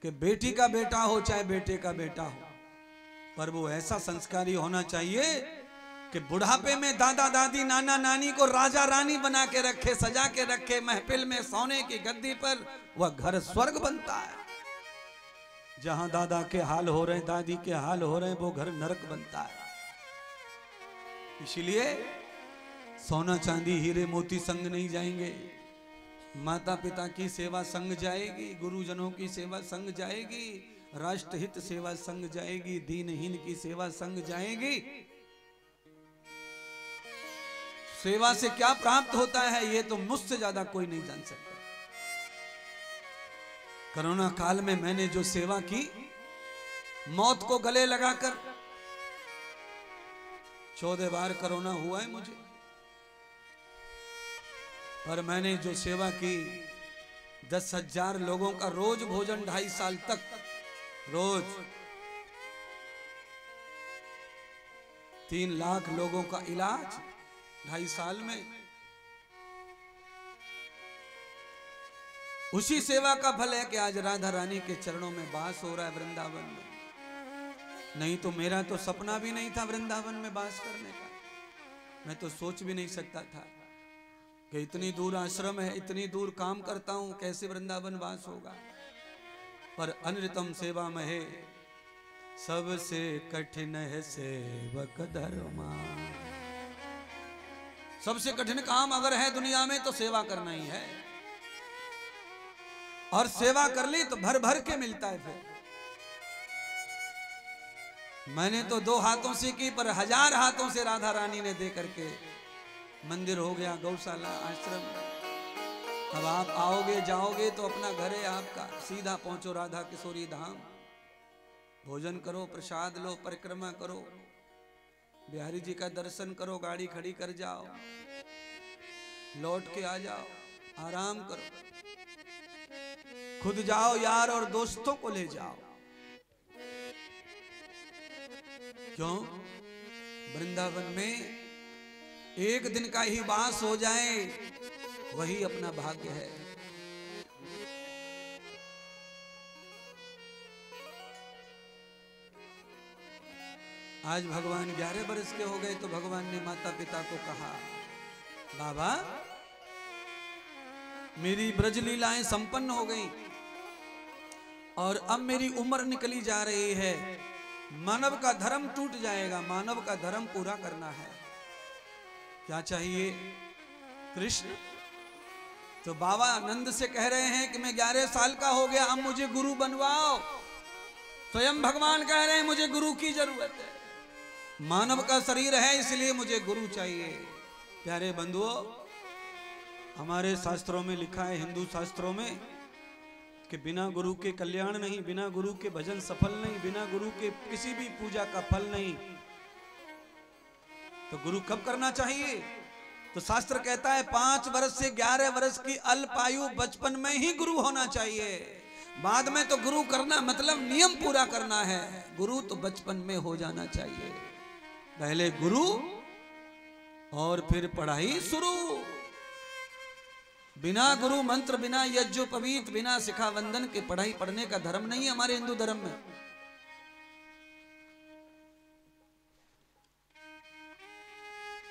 कि बेटी का बेटा हो चाहे बेटे का बेटा हो, पर वो ऐसा संस्कारी होना चाहिए कि बुढ़ापे में दादा दादी नाना नानी को राजा रानी बना के रखे, सजा के रखे, महफिल में सोने की गद्दी पर, वह घर स्वर्ग बनता है। जहां दादा के हाल हो रहे, दादी के हाल हो रहे, वो घर नरक बनता है। इसलिए सोना चांदी हीरे मोती संग नहीं जाएंगे, माता पिता की सेवा संग जाएगी, गुरुजनों की सेवा संग जाएगी, राष्ट्रहित सेवा संग जाएगी, दीनहीन की सेवा संग जाएगी। सेवा से क्या प्राप्त होता है ये तो मुझसे ज्यादा कोई नहीं जान सकता। कोरोना काल में मैंने जो सेवा की, मौत को गले लगाकर, 14 बार कोरोना हुआ है मुझे, पर मैंने जो सेवा की, 10,000 लोगों का रोज भोजन, 2.5 साल तक रोज, 3 लाख लोगों का इलाज 2.5 साल में। उसी सेवा का फल है कि आज राधा रानी के चरणों में वास हो रहा है वृंदावन में। नहीं तो मेरा तो सपना भी नहीं था वृंदावन में वास करने का। मैं तो सोच भी नहीं सकता था कि इतनी दूर आश्रम है, इतनी दूर काम करता हूं, कैसे वृंदावन वास होगा। पर अनृतम सेवा में है, सबसे कठिन है सेवक धर्मा। सबसे कठिन काम अगर है दुनिया में तो सेवा करना ही है, और सेवा कर ली तो भर भर के मिलता है। फिर मैंने तो 2 हाथों से की, पर 1000 हाथों से राधा रानी ने दे करके मंदिर हो गया, गौशाला, आश्रम। अब आप आओगे जाओगे तो अपना घर है आपका, सीधा पहुंचो राधा किशोरी धाम, भोजन करो, प्रसाद लो, परिक्रमा करो, बिहारी जी का दर्शन करो, गाड़ी खड़ी कर जाओ, लौट के आ जाओ, आराम करो, खुद जाओ यार और दोस्तों को ले जाओ। क्यों? वृंदावन में एक दिन का ही वास हो जाए वही अपना भाग्य है। आज भगवान 11 वर्ष के हो गए तो भगवान ने माता पिता को कहा, बाबा मेरी ब्रज लीलाएं संपन्न हो गई और अब मेरी उम्र निकली जा रही है, मानव का धर्म टूट जाएगा, मानव का धर्म पूरा करना है। क्या चाहिए कृष्ण? तो बाबा आनंद से कह रहे हैं कि मैं 11 साल का हो गया, अब मुझे गुरु बनवाओ। स्वयं भगवान कह रहे हैं मुझे गुरु की जरूरत है, मानव का शरीर है इसलिए मुझे गुरु चाहिए। प्यारे बंधुओं, हमारे शास्त्रों में लिखा है, हिंदू शास्त्रों में, कि बिना गुरु के कल्याण नहीं, बिना गुरु के भजन सफल नहीं, बिना गुरु के किसी भी पूजा का फल नहीं। तो गुरु कब करना चाहिए? तो शास्त्र कहता है 5 वर्ष से 11 वर्ष की अल्पायु बचपन में ही गुरु होना चाहिए। बाद में तो गुरु करना मतलब नियम पूरा करना है, गुरु तो बचपन में हो जाना चाहिए। पहले गुरु और फिर पढ़ाई शुरू। बिना गुरु मंत्र, बिना यज्ञोपवीत, बिना शिखा वंदन के पढ़ाई पढ़ने का धर्म नहीं है हमारे हिंदू धर्म में।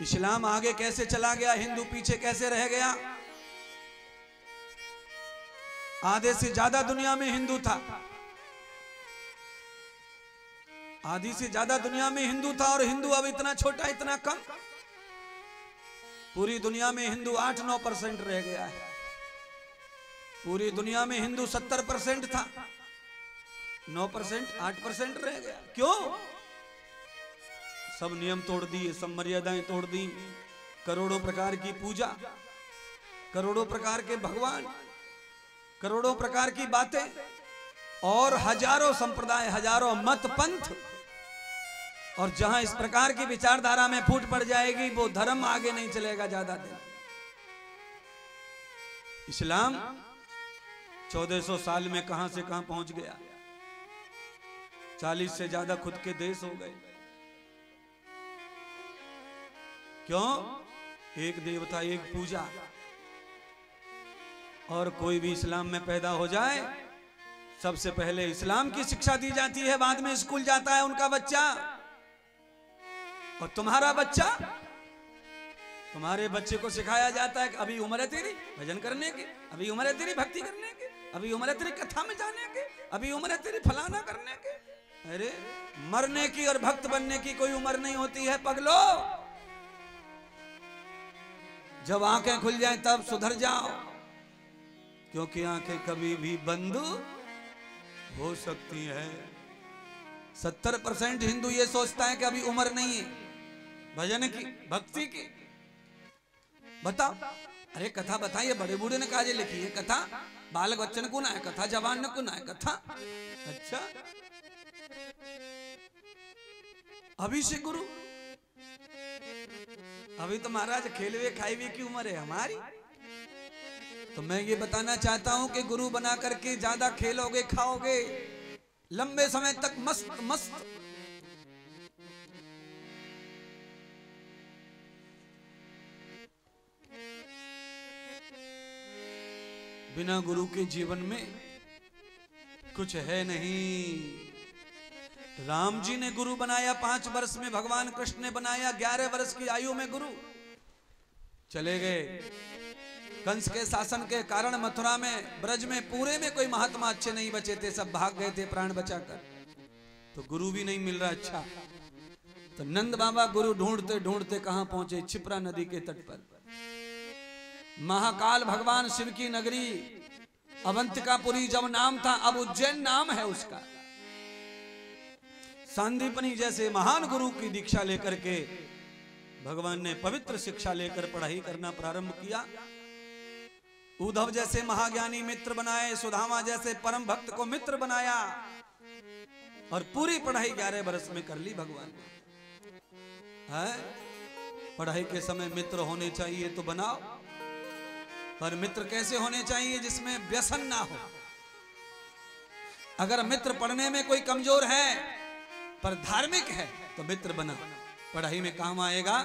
इस्लाम आगे कैसे चला गया, हिंदू पीछे कैसे रह गया। आधे से ज्यादा दुनिया में हिंदू था, आधी से ज्यादा दुनिया में हिंदू था, और हिंदू अब इतना छोटा, इतना कम। पूरी दुनिया में हिंदू 8-9% रह गया है। पूरी दुनिया में हिंदू 70% था, 9% 8% रह गया। क्यों? सब नियम तोड़ दिए, सब मर्यादाएं तोड़ दी, करोड़ों प्रकार की पूजा, करोड़ों प्रकार के भगवान, करोड़ों प्रकार की बातें, और हजारों संप्रदाय, हजारों मत पंथ। और जहां इस प्रकार की विचारधारा में फूट पड़ जाएगी वो धर्म आगे नहीं चलेगा ज्यादा दिन। इस्लाम 1400 साल में कहां से कहां पहुंच गया। 40 से ज्यादा खुद के देश हो गए। क्यों? एक देवता, एक पूजा। और कोई भी इस्लाम में पैदा हो जाए, सबसे पहले इस्लाम की शिक्षा दी जाती है, बाद में स्कूल जाता है उनका बच्चा। और तुम्हारा बच्चा, तुम्हारे बच्चे को सिखाया जाता है कि अभी उम्र है तेरी भजन करने की, अभी उम्र है तेरी भक्ति करने की, अभी उम्र है तेरी कथा में जाने की, अभी उम्र है तेरी फलाना करने की। अरे मरने की और भक्त बनने की कोई उम्र नहीं होती है पगलो। जब आंखें खुल जाएं तब सुधर जाओ, क्योंकि आंखें कभी भी बंद हो सकती है। 70% हिंदू ये सोचता है कि अभी उम्र नहीं है भजन की, भक्ति की। बताओ, अरे कथा बताइए, बड़े बूढ़े ने काजे लिखी है कथा, बालक बच्चन को ना है कथा, जवान को ना है कथा। अच्छा, अभी से गुरु, अभी तो महाराज खेलवे खाईवे की उम्र है हमारी। तो मैं ये बताना चाहता हूं कि गुरु बना करके ज्यादा खेलोगे खाओगे, लंबे समय तक मस्त मस्त। बिना गुरु के जीवन में कुछ है नहीं। राम जी ने गुरु बनाया 5 वर्ष में, भगवान कृष्ण ने बनाया 11 वर्ष की आयु में गुरु। चले गए, कंस के शासन के कारण मथुरा में, ब्रज में पूरे में कोई महात्मा अच्छे नहीं बचे थे, सब भाग गए थे प्राण बचाकर। तो गुरु भी नहीं मिल रहा अच्छा। तो नंद बाबा गुरु ढूंढते ढूंढते कहां पहुंचे? क्षिप्रा नदी के तट पर। महाकाल भगवान शिव की नगरी अवंतिकापुरी जब नाम था, अब उज्जैन नाम है उसका। सांदीपनी जैसे महान गुरु की दीक्षा लेकर के भगवान ने पवित्र शिक्षा लेकर पढ़ाई करना प्रारंभ किया। उद्धव जैसे महाज्ञानी मित्र बनाए, सुदामा जैसे परम भक्त को मित्र बनाया, और पूरी पढ़ाई 11 वर्ष में कर ली भगवान ने। पढ़ाई के समय मित्र होने चाहिए तो बनाओ, पर मित्र कैसे होने चाहिए? जिसमें व्यसन ना हो। अगर मित्र पढ़ने में कोई कमजोर है पर धार्मिक है तो मित्र बना, पढ़ाई में काम आएगा।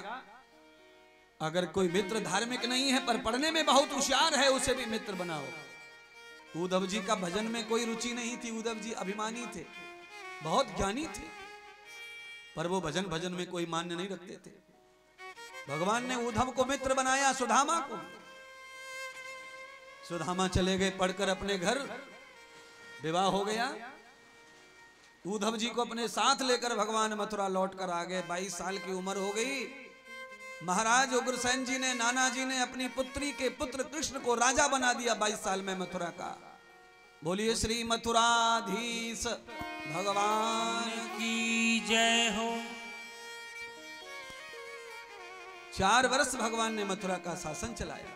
अगर कोई मित्र धार्मिक नहीं है पर पढ़ने में बहुत होशियार है, उसे भी मित्र बनाओ। उद्धव जी का भजन में कोई रुचि नहीं थी, उद्धव जी अभिमानी थे, बहुत ज्ञानी थे, पर वो भजन में कोई मान्य नहीं रखते थे। भगवान ने उद्धव को मित्र बनाया, सुदामा को। सुदामा चले गए पढ़कर अपने घर, विवाह हो गया। उद्धव जी को अपने साथ लेकर भगवान मथुरा लौट कर आ गए। 22 साल की उम्र हो गई। महाराज उग्रसेन जी ने, नाना जी ने अपनी पुत्री के पुत्र कृष्ण को राजा बना दिया 22 साल में मथुरा का। बोलिए श्री मथुराधीश भगवान की जय हो। 4 वर्ष भगवान ने मथुरा का शासन चलाया।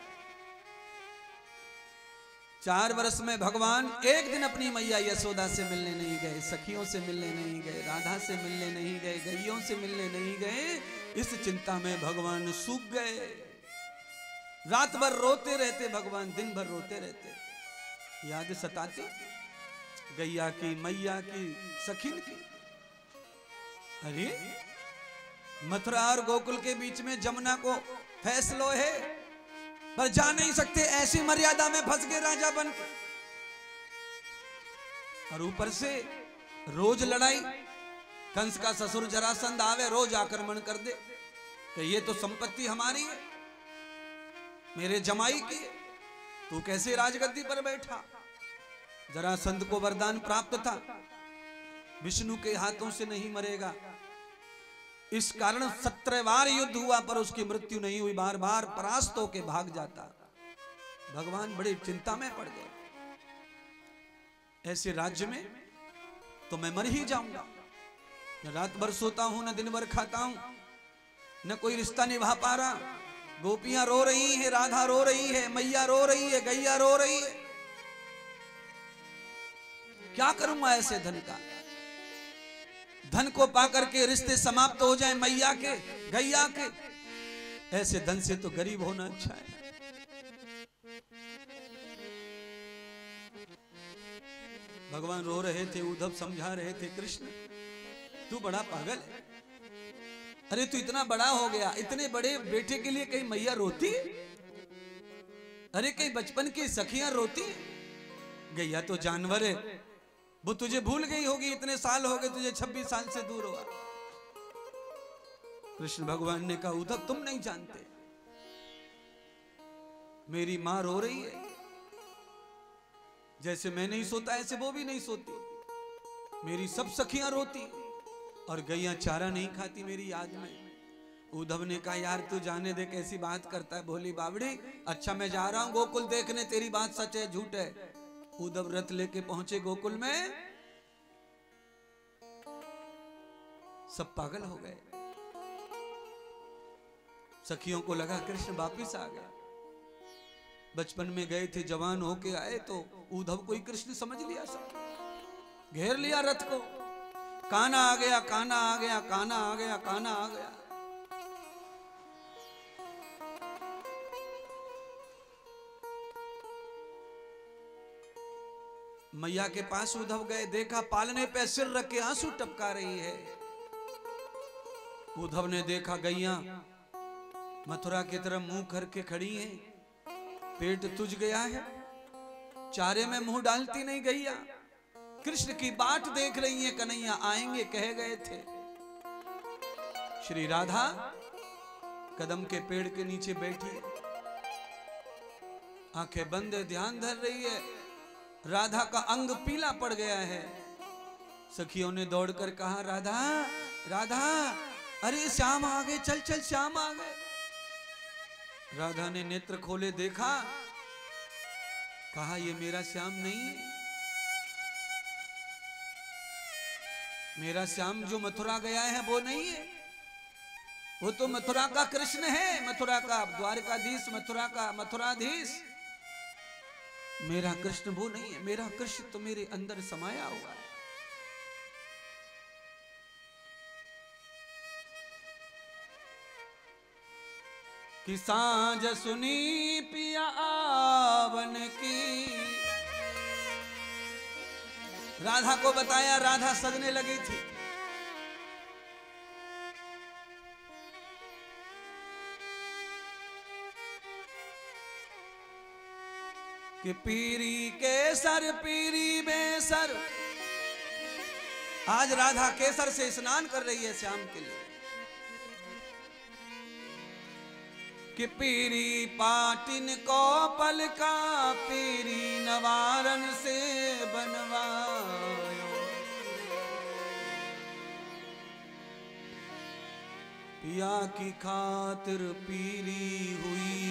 4 वर्ष में भगवान एक दिन अपनी मैया यशोदा से मिलने नहीं गए, सखियों से मिलने नहीं गए, राधा से मिलने नहीं गए, गैयों से मिलने नहीं गए। इस चिंता में भगवान सूख गए। रात भर रोते रहते भगवान, दिन भर रोते रहते। याद सताती गैया की, मैया की, सखिन की। अरे मथुरा और गोकुल के बीच में जमुना को फैसलो है, पर जा नहीं सकते, ऐसी मर्यादा में फंस गए राजा बन के। और ऊपर से रोज लड़ाई। कंस का ससुर जरासंध आवे, रोज आक्रमण कर दे कि ये तो संपत्ति हमारी है, मेरे जमाई की, तू कैसे राजगद्दी पर बैठा। जरासंध को वरदान प्राप्त था, विष्णु के हाथों से नहीं मरेगा। इस कारण 17 बार युद्ध हुआ पर उसकी मृत्यु नहीं हुई, बार बार परास्त होकर भाग जाता। भगवान बड़ी चिंता में पड़ गए। ऐसे राज्य में तो मैं मर ही जाऊंगा। न रात भर सोता हूं, न दिन भर खाता हूं, न कोई रिश्ता निभा पा रहा। गोपियां रो रही हैं, राधा रो रही है, मैया रो रही है, गैया रो रही है। क्या करूंगा ऐसे धन का? धन को पाकर के रिश्ते समाप्त हो जाएं मैया के, गैया के। ऐसे धन से तो गरीब होना अच्छा है। भगवान रो रहे थे, उद्धव समझा रहे थे, कृष्ण तू बड़ा पागल है। अरे तू इतना बड़ा हो गया, इतने बड़े बेटे के लिए कहीं मैया रोती? अरे कहीं बचपन की सखियां रोती? गैया तो जानवर है, वो तुझे भूल गई होगी, इतने साल हो गए तुझे, 26 साल से दूर हुआ। कृष्ण भगवान ने कहा उद्धव तुम नहीं जानते, मेरी मां रो रही है, जैसे मैं नहीं सोता ऐसे वो भी नहीं सोती, मेरी सब सखियां रोती और गैया चारा नहीं खाती मेरी याद में। उद्धव ने कहा यार तू जाने दे, कैसी बात करता है भोली बावड़ी, अच्छा मैं जा रहा हूं गोकुल देखने, तेरी बात सच है झूठ है। उद्धव रथ लेके पहुंचे गोकुल में, सब पागल हो गए। सखियों को लगा कृष्ण वापिस आ गया, बचपन में गए थे, जवान होके आए, तो उद्धव को ही कृष्ण समझ लिया, सब घेर लिया रथ को। कान्हा आ गया, कान्हा आ गया, कान्हा आ गया, कान्हा आ गया। मैया के पास उद्धव गए, देखा पालने पे सिर रख के आंसू टपका रही है। उद्धव ने देखा गैया मथुरा की तरफ मुंह करके खड़ी है, पेट तुझ गया है, चारे में मुंह डालती नहीं गैया, कृष्ण की बाट देख रही है, कन्हैया आएंगे कह गए थे। श्री राधा कदम के पेड़ के नीचे बैठी, आंखें बंद ध्यान धर रही है। राधा का अंग पीला पड़ गया है। सखियों ने दौड़कर कहा राधा राधा, अरे श्याम आ गए, चल चल श्याम आ गए। राधा ने नेत्र खोले, देखा, कहा ये मेरा श्याम नहीं है, मेरा श्याम जो मथुरा गया है वो नहीं है, वो तो मथुरा का कृष्ण है, मथुरा का द्वारकाधीश, मथुरा का मथुराधीश। मेरा कृष्ण वो नहीं है, मेरा कृष्ण तो मेरे अंदर समाया हुआ है। कि सांझ सुनी पिया आवन की, राधा को बताया, राधा सजने लगी थी। कि पीरी केसर पीरी बेसर, आज राधा केसर से स्नान कर रही है श्याम के लिए। कि पीरी पाटिन को पल का पीरी नवारन से बनवायो, पिया की खातिर पीरी हुई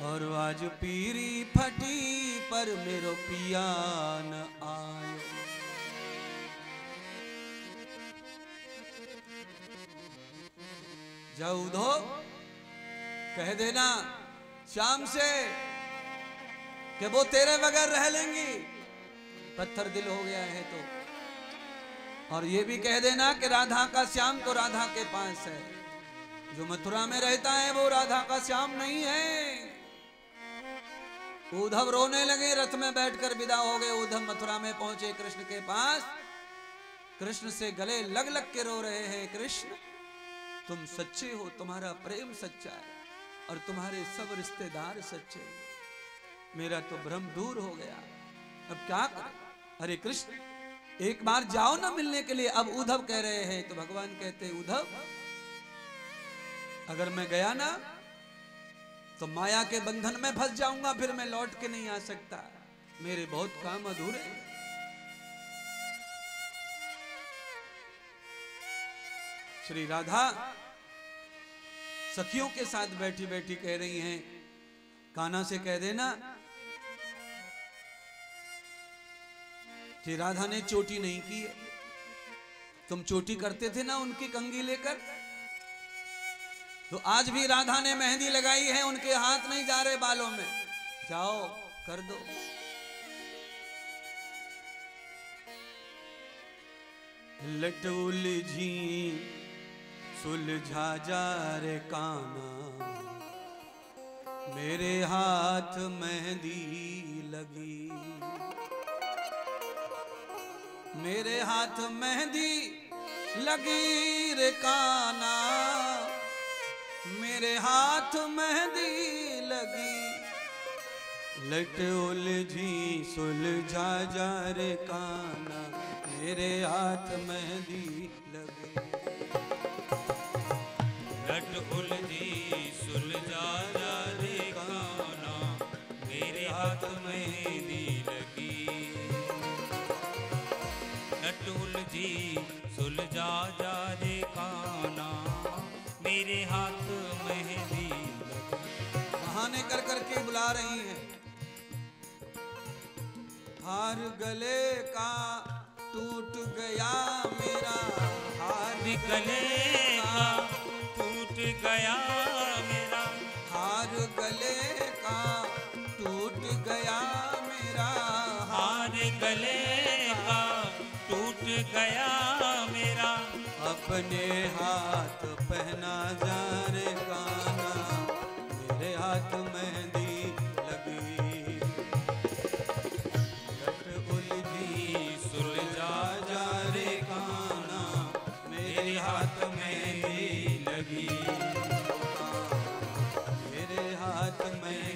और आज पीरी फटी पर मेरो पिया न आयो। जाओ उधो कह देना श्याम से कि वो तेरे बगैर रह लेंगी, पत्थर दिल हो गया है तो। और ये भी कह देना कि राधा का श्याम तो राधा के पास है, जो मथुरा में रहता है वो राधा का श्याम नहीं है। उद्धव रोने लगे, रथ में बैठकर विदा हो गए। उद्धव मथुरा में पहुंचे कृष्ण के पास, कृष्ण से गले लग लग के रो रहे हैं, कृष्ण तुम सच्चे हो, तुम्हारा प्रेम सच्चा है और तुम्हारे सब रिश्तेदार सच्चे, मेरा तो भ्रम दूर हो गया, अब क्या करें। अरे कृष्ण एक बार जाओ ना मिलने के लिए। अब उद्धव कह रहे हैं तो भगवान कहते उद्धव अगर मैं गया ना तो माया के बंधन में फंस जाऊंगा, फिर मैं लौट के नहीं आ सकता, मेरे बहुत काम अधूरे हैं। श्री राधा सखियों के साथ बैठी बैठी कह रही हैं, कान्हा से कह देना कि राधा ने चोटी नहीं की है, तुम चोटी करते थे ना उनकी कंघी लेकर, तो आज भी राधा ने मेहंदी लगाई है, उनके हाथ नहीं जा रहे बालों में, जाओ कर दो। लट उलझी सुलझा जा रे कान्हा, मेरे हाथ मेहंदी लगी, मेरे हाथ मेहंदी लगी रे कान्हा, मेरे हाथ मेहंदी लगी। लट उलझी सुलझा जा रे काना, मेरे हाथ मेहंदी लगी। लट उलझी सुलझा जा रे काना, मेरे हाथ मेहंदी लगी। लट उलझी सुलझा जा रे काना, मेरे हाथ मेहंदी लगी। बहाने कर करके बुला रही हैं। हार गले का टूट गया मेरा, हार गले का टूट गया मेरा, हार गले का टूट गया मेरा, हार गले का टूट गया मेरा। अपने हाथ पहना जा रे काना, मेरे हाथ मेहंदी लगी। लट उलझी सुलझा जा रे काना, मेरे हाथ मेहंदी लगी। मेरे हाथ में